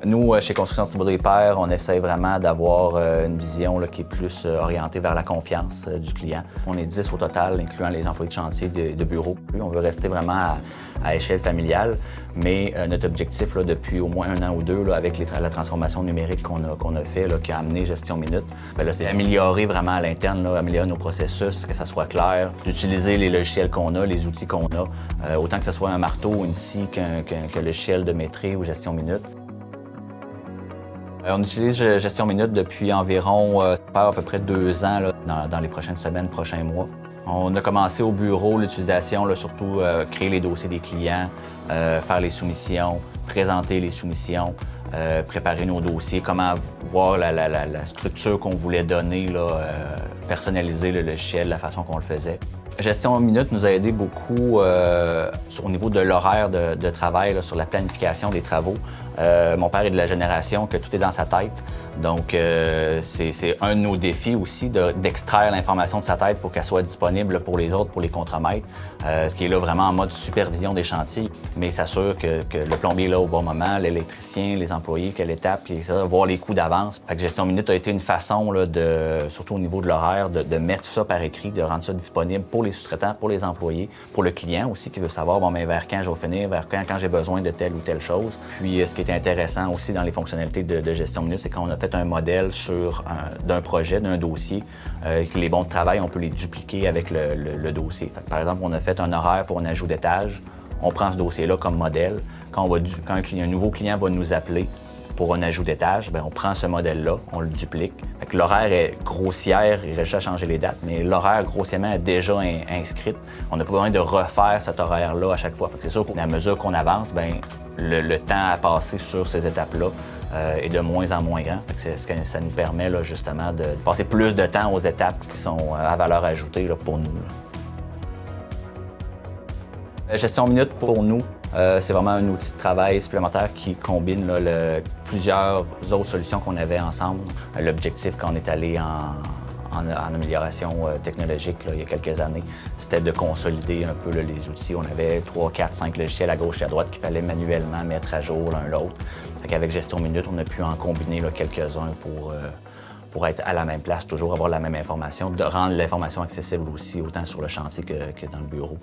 Nous, chez Construction Thibodeau et Pairs, on essaie vraiment d'avoir une vision qui est plus orientée vers la confiance du client. On est 10 au total, incluant les employés de chantier de bureau. On veut rester vraiment à échelle familiale, mais notre objectif depuis au moins 1 an ou 2, avec la transformation numérique qu'on a fait, qui a amené Gestion Minute, c'est améliorer vraiment à l'interne, améliorer nos processus, que ça soit clair, d'utiliser les logiciels qu'on a, les outils qu'on a, autant que ce soit un marteau, une scie qu'un logiciel de maîtrise ou Gestion Minute. On utilise Gestion Minute depuis environ à peu près 2 ans dans les prochaines semaines, prochains mois. On a commencé au bureau l'utilisation, surtout créer les dossiers des clients, faire les soumissions, présenter les soumissions, préparer nos dossiers, comment voir la structure qu'on voulait donner, personnaliser le logiciel, la façon qu'on le faisait. Gestion Minute nous a aidé beaucoup au niveau de l'horaire de travail, sur la planification des travaux. Mon père est de la génération que tout est dans sa tête. Donc, c'est un de nos défis aussi d'extraire l'information de sa tête pour qu'elle soit disponible pour les autres, pour les contremaîtres. Ce qui est là vraiment en mode supervision des chantiers, mais s'assure que le plombier est là au bon moment, l'électricien, les employés, quelle étape, puis ça, voir les coûts d'avance. Gestion Minute a été une façon, surtout au niveau de l'horaire, de mettre ça par écrit, de rendre ça disponible pour les sous-traitants, pour les employés, pour le client aussi qui veut savoir vers quand je vais finir, vers quand j'ai besoin de telle ou telle chose. Puis, ce qui est intéressant aussi dans les fonctionnalités de Gestion Minute, c'est qu'on a fait un modèle d'un projet, d'un dossier, que les bons de travail, on peut les dupliquer avec le dossier. Par exemple, on a fait un horaire pour un ajout d'étage. On prend ce dossier-là comme modèle. Quand un nouveau client va nous appeler pour un ajout d'étage, on prend ce modèle-là, on le duplique. L'horaire est grossière, il reste à changer les dates, mais l'horaire grossièrement est déjà inscrite. On n'a pas besoin de refaire cet horaire-là à chaque fois. C'est sûr qu'à mesure qu'on avance, le temps à passer sur ces étapes-là est de moins en moins grand. Ça nous permet justement de passer plus de temps aux étapes qui sont à valeur ajoutée pour nous. Gestion Minute, pour nous, c'est vraiment un outil de travail supplémentaire qui combine plusieurs autres solutions qu'on avait ensemble. L'objectif quand on est allé en amélioration technologique il y a quelques années, c'était de consolider un peu les outils. On avait 3, 4, 5 logiciels à gauche et à droite qu'il fallait manuellement mettre à jour l'un l'autre. Avec Gestion Minute, on a pu en combiner quelques-uns pour être à la même place, toujours avoir la même information, de rendre l'information accessible aussi, autant sur le chantier que dans le bureau.